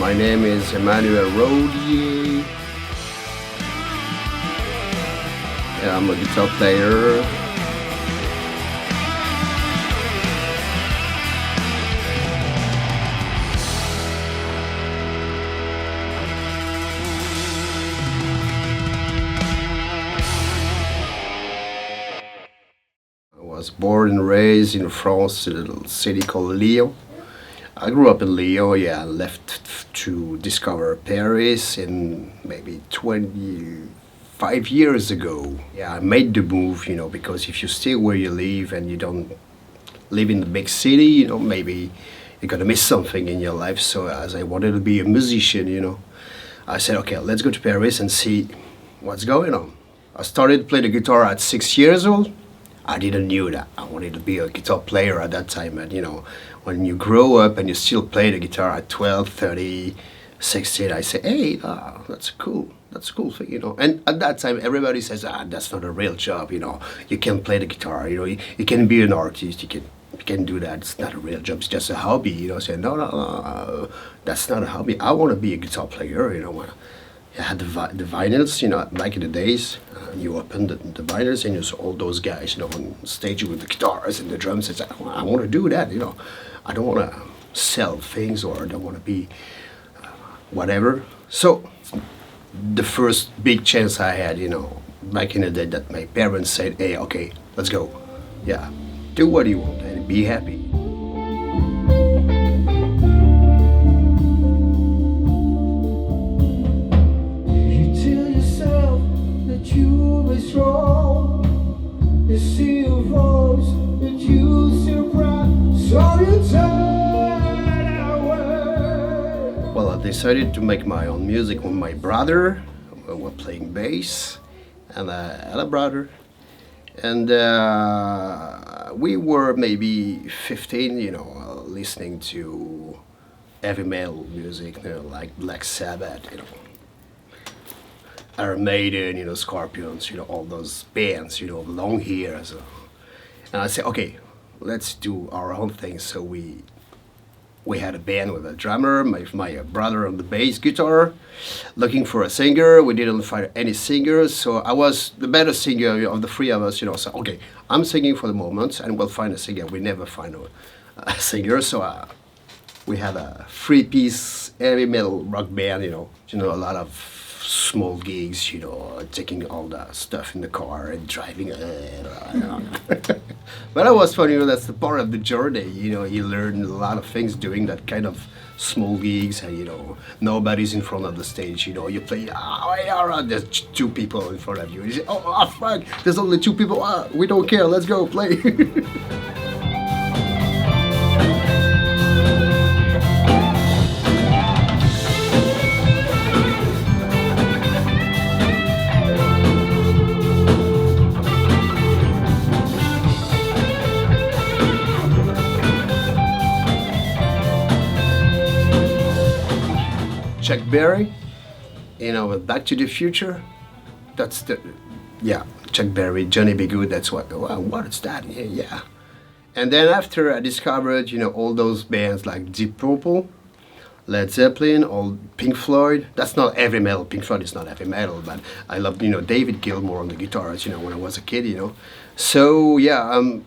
My name is Manu Rodier. I'm a guitar player. I was born and raised in France, in a little city called Lyon. I grew up in Lyon, yeah, left to discover Paris in maybe 25 years ago. Yeah, I made the move, because if you stay where you live and you don't live in the big city, maybe you're gonna miss something in your life. So as I wanted to be a musician, I said, okay, let's go to Paris and see what's going on. I started playing the guitar at 6 years old. I didn't knew that I wanted to be a guitar player at that time. And when you grow up and you still play the guitar at 12, 30, 16, I say, hey, that's cool. That's a cool thing. And at that time, everybody says, that's not a real job. You can play the guitar. You can be an artist. You can do that. It's not a real job. It's just a hobby. I said, no, that's not a hobby. I want to be a guitar player. I had the vinyls, back in the days. You opened the vinyls and you saw all those guys, on stage with the guitars and the drums. And said, I want to do that. I don't want to sell things, or I don't want to be whatever. So the first big chance I had, back in the day, that my parents said, hey, okay, let's go. Yeah, do what you want and be happy. Strong, you see your voice, that you surprise, so you turn away. Well, I decided to make my own music with my brother. We were playing bass, and I had a brother. And we were maybe 15, listening to heavy metal music, like Black Sabbath, Iron Maiden, Scorpions, all those bands, long hair. So. And I said, okay, let's do our own thing. So we had a band with a drummer, my brother on the bass guitar, looking for a singer. We didn't find any singers, so I was the better singer of the three of us. So okay, I'm singing for the moment, and we'll find a singer. We never find a singer, so we had a three-piece heavy metal rock band. A lot of small gigs, taking all the stuff in the car and driving. But it was funny, that's the part of the journey. You learn a lot of things doing that kind of small gigs, and nobody's in front of the stage. You play. There's two people in front of you. You say, Frank, there's only two people. We don't care. Let's go play. Chuck Berry, with Back to the Future. That's Chuck Berry, Johnny B. Good. That's what is that? Yeah. And then after I discovered, all those bands like Deep Purple, Led Zeppelin, all Pink Floyd. That's not heavy metal. Pink Floyd is not heavy metal, but I love, David Gilmour on the guitars, when I was a kid, So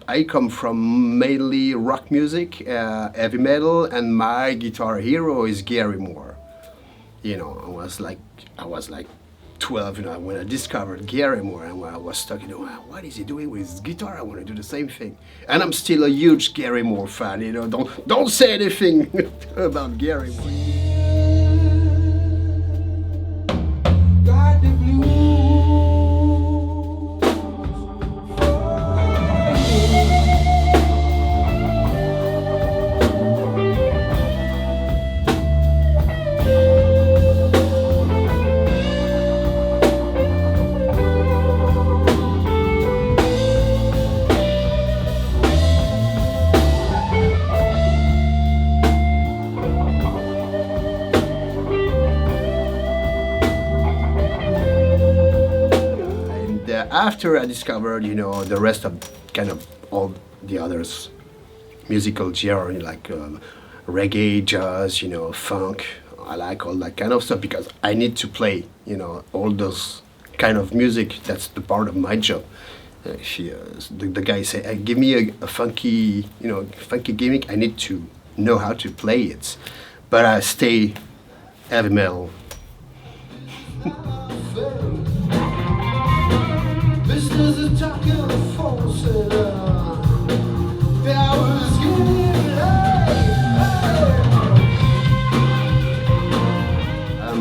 I come from mainly rock music, heavy metal, and my guitar hero is Gary Moore. I was like 12, when I discovered Gary Moore, and when I was talking to him, what is he doing with his guitar? I want to do the same thing. And I'm still a huge Gary Moore fan, don't say anything about Gary Moore. Got the blues. After I discovered, the rest of kind of all the others musical genre, like reggae, jazz, funk, I like all that kind of stuff because I need to play, all those kind of music. That's the part of my job. The guy say, give me a funky, funky gimmick. I need to know how to play it, but I stay heavy metal.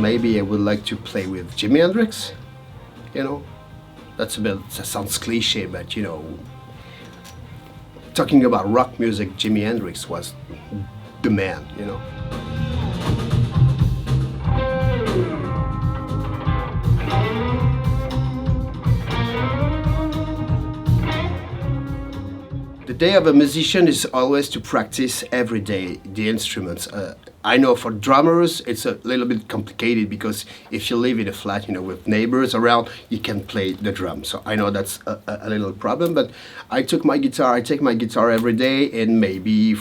Maybe I would like to play with Jimi Hendrix. That sounds cliche, but talking about rock music, Jimi Hendrix was the man. The day of a musician is always to practice every day the instruments. I know for drummers it's a little bit complicated because if you live in a flat, with neighbors around, you can play the drum. So I know that's a little problem, but I take my guitar every day and maybe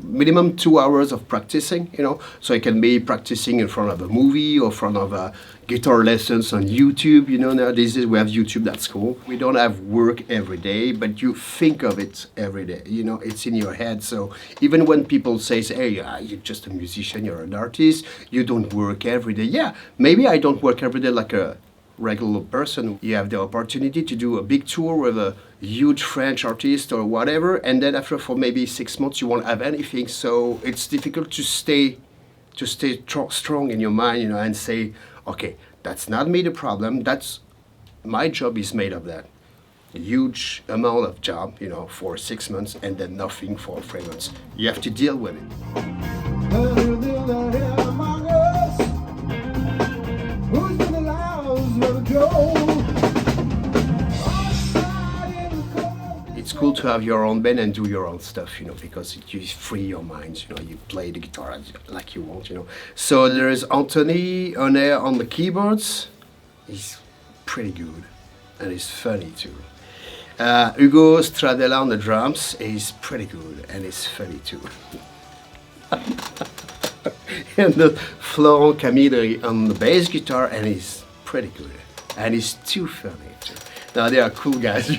minimum 2 hours of practicing, so I can be practicing in front of a movie or in front of guitar lessons on YouTube. Nowadays we have YouTube, that's cool. We don't have work every day, but you think of it every day. It's in your head. So even when people say, hey, you're just a musician, you're an artist, you don't work every day. Yeah, maybe I don't work every day like a regular person. You have the opportunity to do a big tour with a huge French artist or whatever, and then after for maybe 6 months you won't have anything. So it's difficult to stay strong in your mind, and say, okay, that's not me the problem. That's my job is made of that. A huge amount of job, for 6 months and then nothing for 3 months. You have to deal with it. It's cool to have your own band and do your own stuff, because you free your mind, you play the guitar like you want, So there is Anthony Rodier on the keyboards. He's pretty good and he's funny too. Hugo Stradella on the drums. He's pretty good and he's funny too. And the Florent Camilleri on the bass guitar, and he's pretty good and he's too funny too. Now they are cool guys,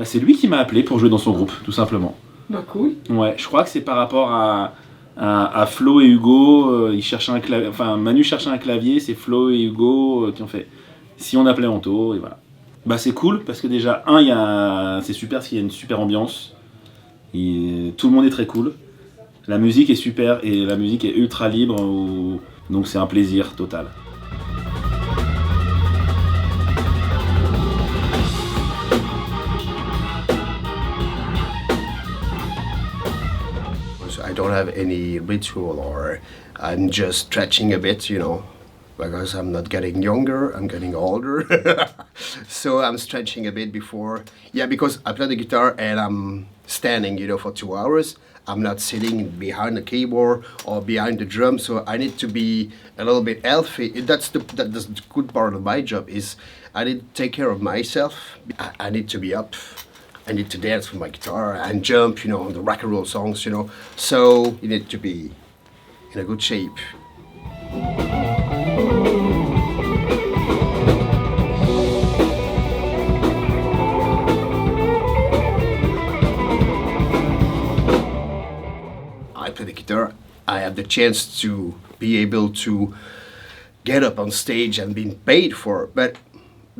C'est lui qui m'a appelé pour jouer dans son groupe, tout simplement. Bah cool. Ouais, je crois que c'est par rapport à Flo et Hugo. Ils cherchaient un clavier, enfin Manu cherchait un clavier, c'est Flo et Hugo qui ont fait si on appelait Anto, et voilà. Bah c'est cool parce que déjà c'est super parce qu'il y a une super ambiance. Tout le monde est très cool. La musique est super et la musique est ultra libre, donc c'est un plaisir total. I don't have any ritual, or I'm just stretching a bit, because I'm not getting younger, I'm getting older. So I'm stretching a bit before. Yeah, because I play the guitar and I'm standing, for 2 hours. I'm not sitting behind the keyboard or behind the drum, so I need to be a little bit healthy. That's the good part of my job, is I need to take care of myself. I need to be up. I need to dance with my guitar and jump, on the rock and roll songs, So you need to be in a good shape. I play the guitar. I have the chance to be able to get up on stage and being paid for it. But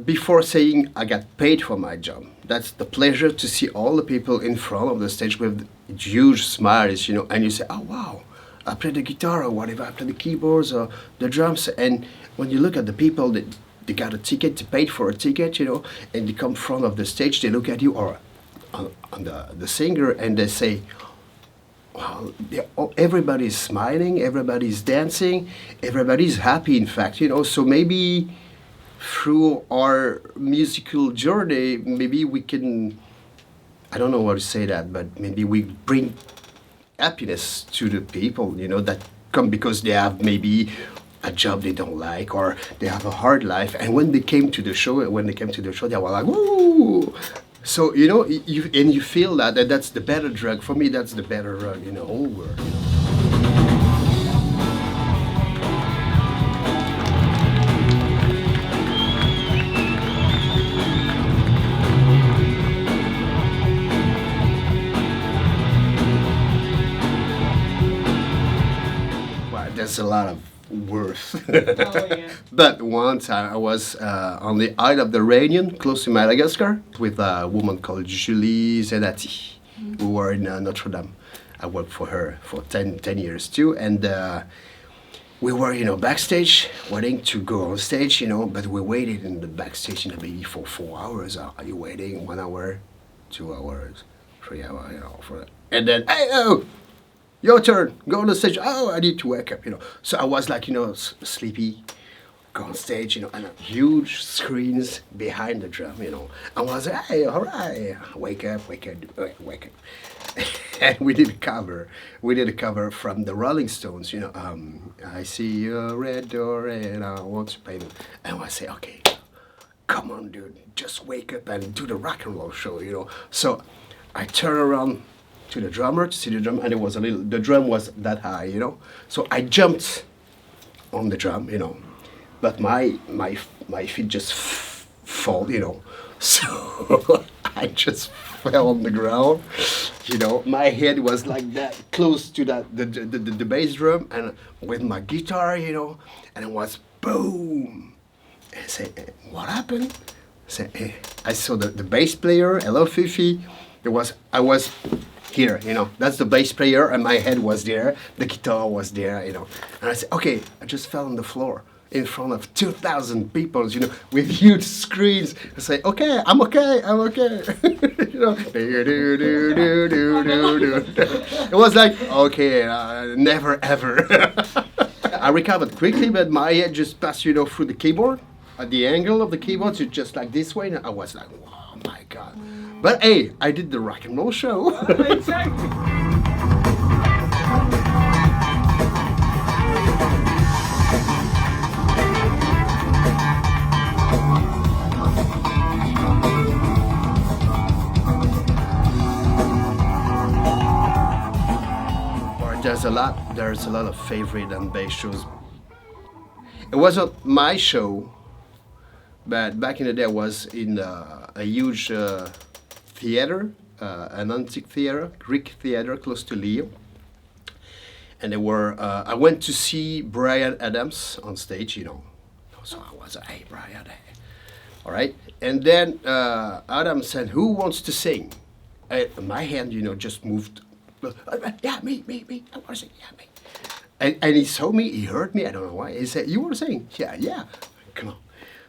before saying I got paid for my job, that's the pleasure to see all the people in front of the stage with huge smiles, and you say, oh wow, I play the guitar or whatever, I play the keyboards or the drums. And when you look at the people that they got a ticket, they paid for a ticket, and they come in front of the stage, they look at you or on the singer and they say, wow, everybody's smiling, everybody's dancing, everybody's happy, in fact, so maybe through our musical journey, maybe we can, I don't know how to say that, but maybe we bring happiness to the people, that come because they have maybe a job they don't like, or they have a hard life. And when they came to the show, they were like, woo! So you feel that that's the better drug for me. That's the better drug in the whole world. Well, there's a lot of worth. Oh, yeah. But once I was on the Isle of the Réunion, close to Madagascar, with a woman called Julie Zenati, who were in Notre Dame. I worked for her for 10 years too, and we were, backstage, waiting to go on stage, but we waited in the backstage, maybe for 4 hours. Are you waiting 1 hour, 2 hours, 3 hours, for that? And then, hey, oh, your turn, go on the stage. Oh, I need to wake up, So I was like, sleepy, go on stage, and huge screens behind the drum, I was like, hey, all right, wake up. And we did a cover. We did a cover from the Rolling Stones, I see a red door and I want to pay them. And I say, okay, come on, dude, just wake up and do the rock and roll show, So I turn around to the drummer to see the drum, and the drum was that high, So I jumped on the drum, but my feet just fall, So I just fell on the ground, My head was like that, close to the bass drum, and with my guitar, and it was boom. And I said, what happened? I saw the bass player, hello Fifi. I was here, that's the bass player, and my head was there, the guitar was there, And I said, okay, I just fell on the floor in front of 2,000 people, with huge screens. I say, okay, I'm okay. It was like, okay, never ever. I recovered quickly, but my head just passed, through the keyboard, at the angle of the keyboard, so just like this way. And I was like, oh my God. But hey, I did the rock and roll show. Exactly. There's a lot of favorite and bass shows. It wasn't my show, but back in the day I was in a huge theater, an antique theater, Greek theater close to Lyon. And I went to see Bryan Adams on stage, So I was like, hey, Bryan, hey. All right. And then Adam said, who wants to sing? My hand, just moved. Yeah, me. I want to sing, yeah, me. And he saw me, he heard me, I don't know why. He said, you want to sing? Yeah. Come on.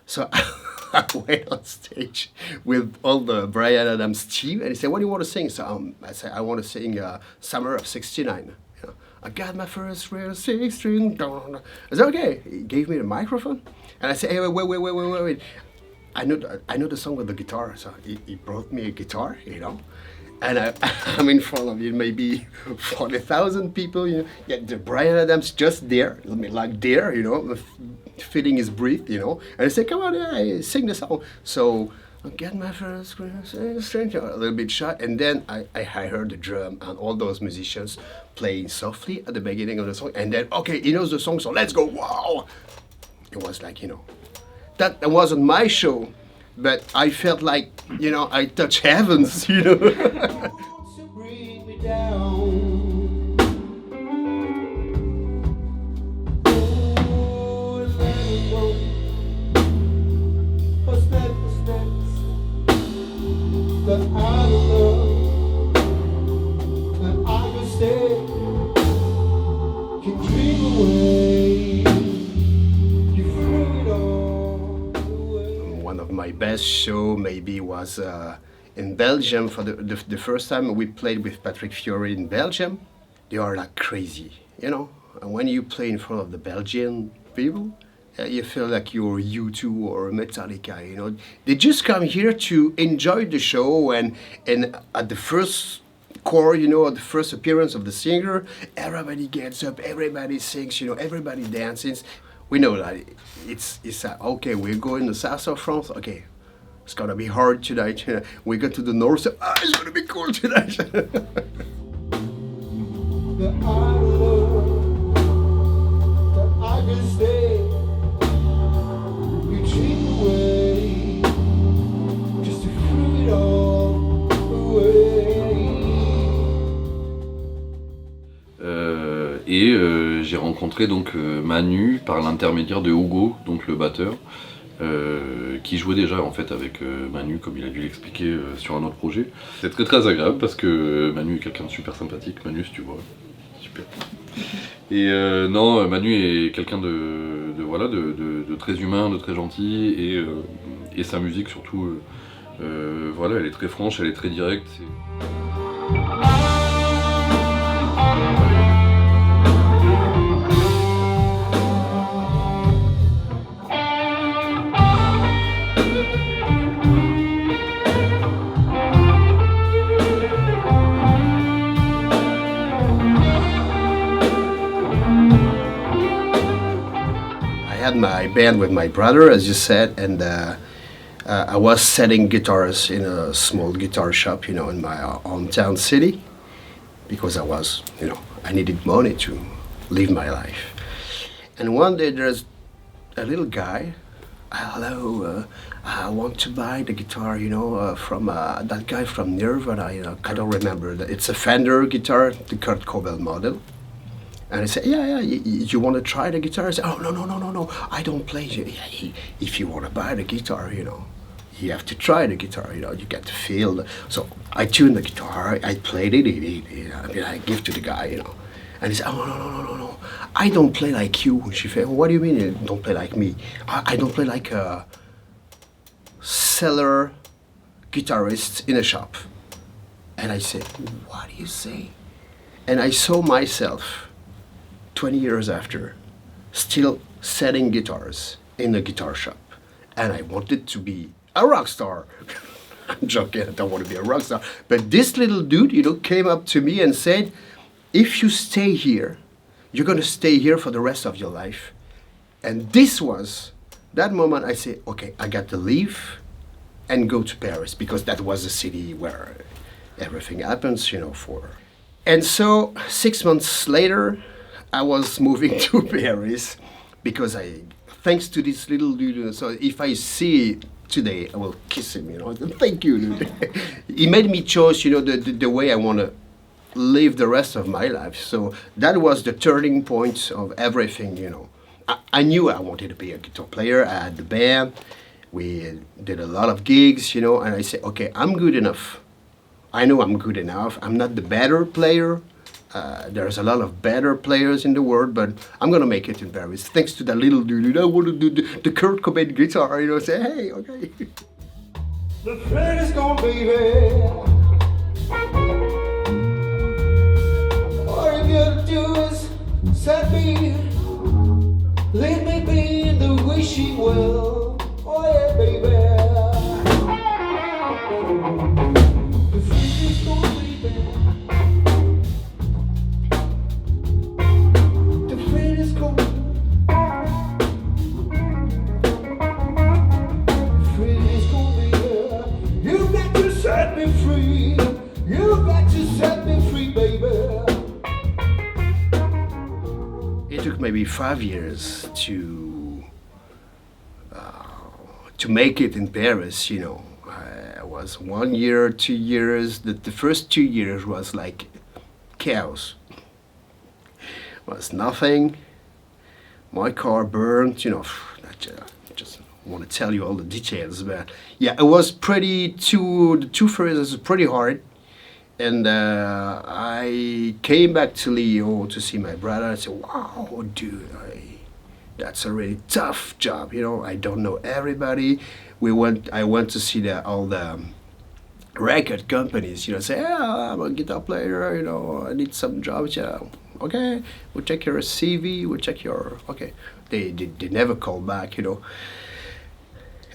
So I went on stage with all the Bryan Adams team, and he said, what do you want to sing? So I said, I want to sing Summer of '69. I got my first real six string. I said, okay. He gave me the microphone, and I said, hey, wait. I know the song with the guitar, so he brought me a guitar, And I'm in front of maybe 40,000 people, Yeah, the Bryan Adams just there, like there, feeling his breath, And I said, come on, yeah, sing the song. So I get my first stranger, a little bit shy, and then I heard the drum and all those musicians playing softly at the beginning of the song, and then, okay, he knows the song, so let's go, wow! It was like, that wasn't my show, but I felt like, I touched heavens, To bring me down. Oh, let it go. What's next? That I love, that I can stay, can dream away. You threw it all away. one of my best show maybe was in Belgium for the first time we played with Patrick Fiori in Belgium. They are like crazy, And when you play in front of the Belgian people, you feel like you're U2 or Metallica, They just come here to enjoy the show, and at the first chord, at the first appearance of the singer, everybody gets up, everybody sings, everybody dances. we know that it's okay. We're going to south of France. Okay, it's gonna be hard tonight. We go to the north. It's gonna be cool tonight. The idol that I can stay. You cheat away just to throw it all away. J'ai rencontré donc Manu par l'intermédiaire de Hugo, donc le batteur, qui jouait déjà en fait avec Manu, comme il a dû l'expliquer sur un autre projet. C'est très très agréable parce que Manu est quelqu'un de super sympathique. Manu, si tu vois, super. Et non, Manu est quelqu'un voilà, de très humain, de très gentil, et sa musique surtout, voilà, elle est très franche, elle est très directe. I had my band with my brother, as you said, and I was selling guitars in a small guitar shop, in my hometown city, because I needed money to live my life. And one day there's a little guy, hello, I want to buy the guitar, from that guy from Nirvana, I don't remember. It's a Fender guitar, the Kurt Cobain model. And I said, yeah, you want to try the guitar? I said, oh, no, I don't play. Yeah, if you want to buy the guitar, you have to try the guitar, you get to feel. So I tuned the guitar, I played it, I give to the guy, And he said, oh, no, I don't play like you. She said, what do you mean you don't play like me? I don't play like a seller guitarist in a shop. And I said, what do you say? And I saw myself 20 years after, still selling guitars in a guitar shop. And I wanted to be a rock star. I'm joking, I don't want to be a rock star. But this little dude, came up to me and said, if you stay here, you're going to stay here for the rest of your life. And this was that moment I said, okay, I got to leave and go to Paris, because that was the city where everything happens, for. And so 6 months later, I was moving to Paris because thanks to this little dude, so if I see today, I will kiss him, Thank you, dude. He made me choose, the way I want to live the rest of my life. So that was the turning point of everything, I knew I wanted to be a guitar player. I had the band. We did a lot of gigs, and I said, okay, I'm good enough. I know I'm good enough. I'm not the better player. There's a lot of better players in the world, but I'm gonna make it in Paris. Thanks to that little dude, I want to do the Kurt Cobain guitar, say, hey, okay. The train is gonna be there. All you gotta do is set me, let me be in the wishing well. Oh yeah, baby. The train is gonna be there. It took maybe 5 years to make it in Paris, I was 1 year, 2 years. The first 2 years was like chaos. Was nothing. My car burned, I just want to tell you all the details, but yeah, it was the 2 first was pretty hard. And I came back to Lyon to see my brother. I said, wow, dude, that's a really tough job, I don't know everybody. I went to see all the record companies, say, yeah, I'm a guitar player, I need some jobs, okay, we'll check your CV, we'll check your, okay. They never call back,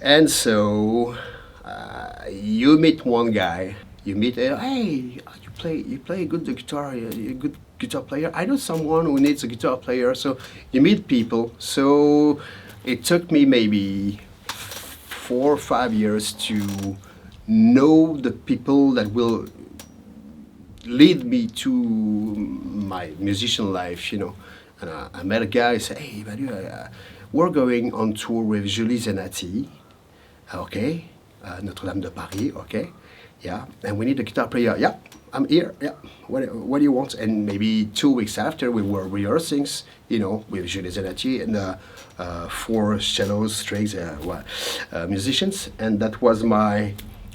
And so you meet one guy, hey, you play good the guitar, you're a good guitar player. I know someone who needs a guitar player. So you meet people. So it took me maybe 4 or 5 years to know the people that will lead me to my musician life, you know. And I met a guy who said, hey, Manu, we're going on tour with Julie Zenati, okay, Notre-Dame de Paris, okay, yeah, and we need a guitar player, yeah, I'm here, yeah, what do you want? And maybe 2 weeks after, we were rehearsing, you know, with Julie Zenati and 4 cellos, strings, musicians, and that was my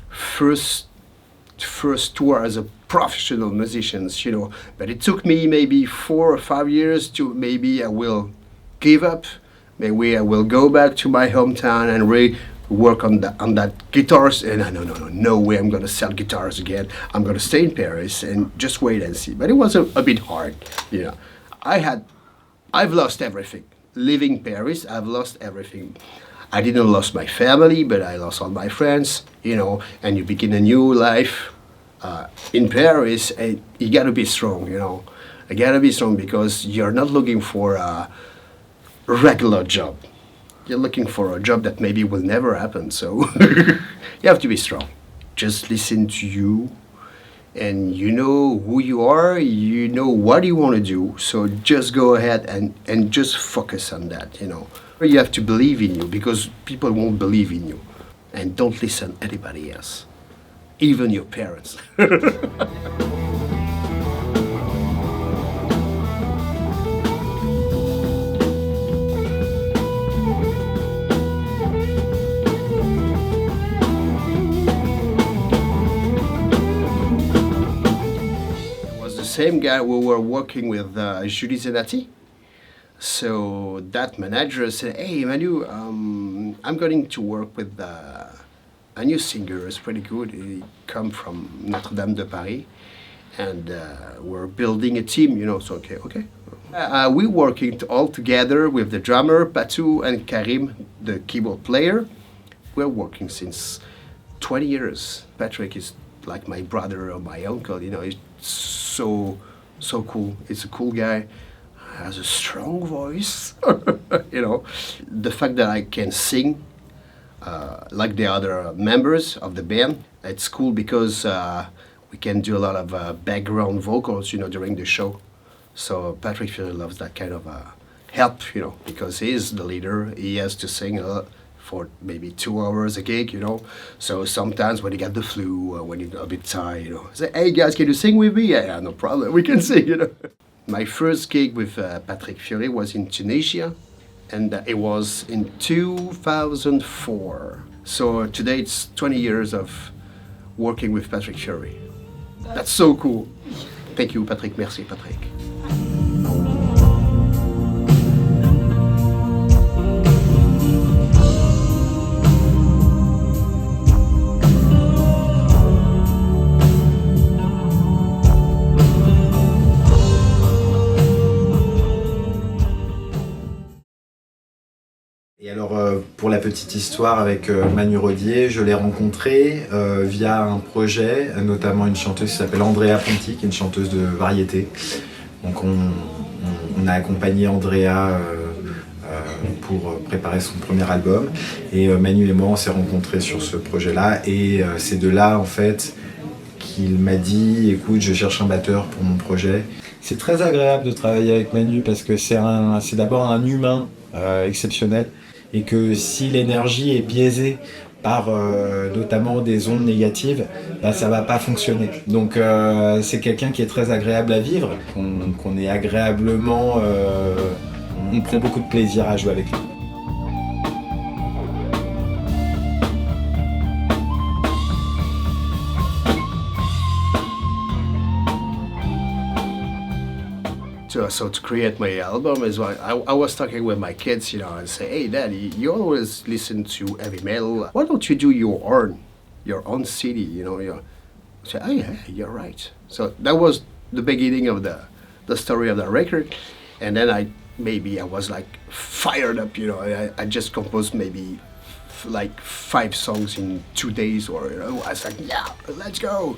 first tour as a professional musician, you know. But it took me maybe 4 or 5 years to maybe I will give up, maybe I will go back to my hometown and work on that guitars. And no way I'm gonna sell guitars again. I'm gonna stay in Paris and just wait and see. But it was a bit hard, you know. I've lost everything. Leaving Paris, I've lost everything. I didn't lose my family, but I lost all my friends, you know, and you begin a new life in Paris, and you gotta be strong, you know. You gotta be strong because you're not looking for a regular job. You're looking for a job that maybe will never happen, so you have to be strong. Just listen to you, and you know who you are, you know what you want to do, so just go ahead and just focus on that, you know. You have to believe in you because people won't believe in you. And don't listen to anybody else, even your parents. It was the same guy we were working with, Julie Zenati. So that manager said, hey Manu, I'm going to work with a new singer, it's pretty good. He come from Notre-Dame de Paris, and we're building a team, you know, so okay. We're working all together with the drummer, Patu, and Karim, the keyboard player. We're working since 20 years. Patrick is like my brother or my uncle, you know, he's so cool. He's a cool guy. Has a strong voice, you know. The fact that I can sing like the other members of the band, it's cool because we can do a lot of background vocals, you know, during the show. So Patrick really loves that kind of help, you know, because he's the leader. He has to sing for maybe 2 hours a gig, you know. So sometimes when you get the flu or when you're a bit tired, you know, say, hey guys, can you sing with me? Yeah, no problem, we can sing, you know. My first gig with Patrick Fiori was in Tunisia, and it was in 2004. So today it's 20 years of working with Patrick Fiori. That's so cool. Thank you, Patrick. Merci, Patrick. Et alors, pour la petite histoire avec Manu Rodier, je l'ai rencontré via un projet, notamment une chanteuse qui s'appelle Andrea Ponti, qui est une chanteuse de variété. Donc on a accompagné Andrea pour préparer son premier album. Et Manu et moi, on s'est rencontrés sur ce projet-là. Et c'est de là, en fait, qu'il m'a dit, écoute, je cherche un batteur pour mon projet. C'est très agréable de travailler avec Manu parce que c'est d'abord un humain exceptionnel. Et que si l'énergie est biaisée par notamment des ondes négatives, bah, ça va pas fonctionner. Donc c'est quelqu'un qui est très agréable à vivre, qu'on est agréablement... on prend beaucoup de plaisir à jouer avec lui. So to create my album is why I was talking with my kids, you know, and say, hey, Daddy, you always listen to heavy metal. Why don't you do your own CD, you know? You say, oh yeah, you're right. So that was the beginning of the story of the record, and then I was like fired up, you know. I just composed maybe like 5 songs in 2 days, or you know, I was like, yeah, let's go.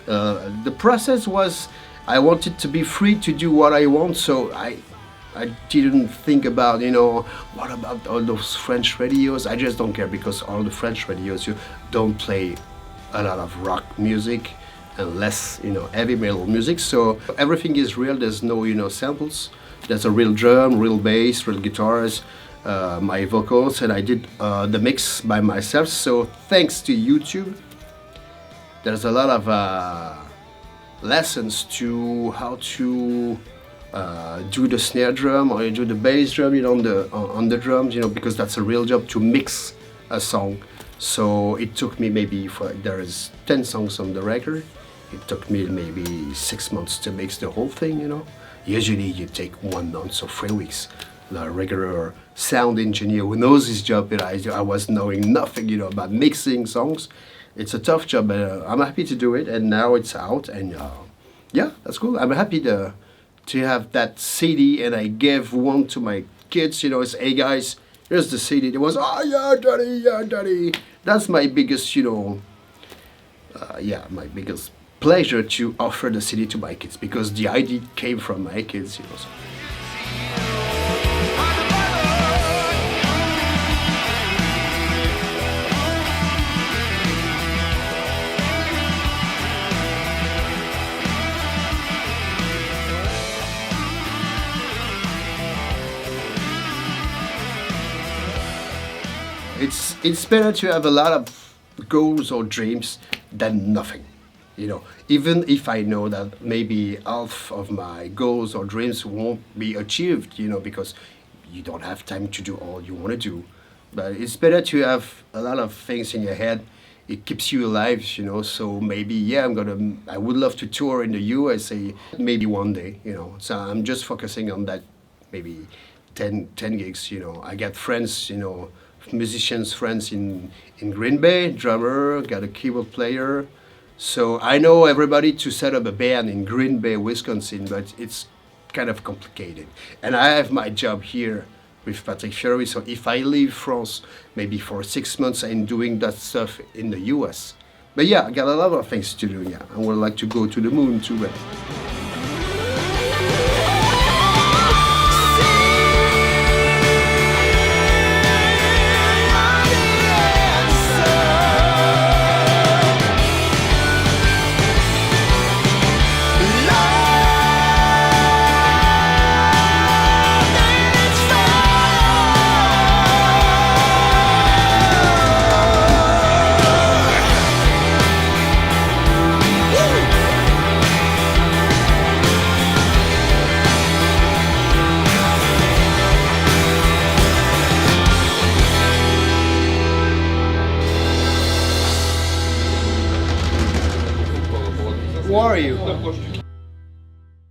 The process was I wanted to be free to do what I want, so I didn't think about, what about all those French radios? I just don't care, because all the French radios, you don't play a lot of rock music and less, heavy metal music. So everything is real. There's no, samples. There's a real drum, real bass, real guitars, my vocals, and I did the mix by myself. So thanks to YouTube, there's a lot of lessons to how to do the snare drum, or you do the bass drum, on the drums, because that's a real job to mix a song. So it took me maybe, there is 10 songs on the record. It took me maybe 6 months to mix the whole thing, Usually you take 1 month or 3 weeks. The regular sound engineer who knows his job, I was knowing nothing, about mixing songs. It's a tough job, but I'm happy to do it, and now it's out, and yeah, that's cool. I'm happy to have that CD, and I gave one to my kids, it's, hey guys, here's the CD. It was, oh yeah, daddy. That's my biggest, my biggest pleasure to offer the CD to my kids, because the idea came from my kids, So. It's better to have a lot of goals or dreams than nothing, Even if I know that maybe half of my goals or dreams won't be achieved, because you don't have time to do all you want to do. But it's better to have a lot of things in your head. It keeps you alive, So maybe, I would love to tour in the USA, maybe one day, So I'm just focusing on that, maybe 10 gigs, I got friends, musicians friends in Green Bay, drummer, got a keyboard player. So I know everybody to set up a band in Green Bay, Wisconsin, but it's kind of complicated. And I have my job here with Patrick Fiori, so if I leave France maybe for 6 months, I'm doing that stuff in the US. But yeah, I got a lot of things to do, I would like to go to the moon too, but... Who are you?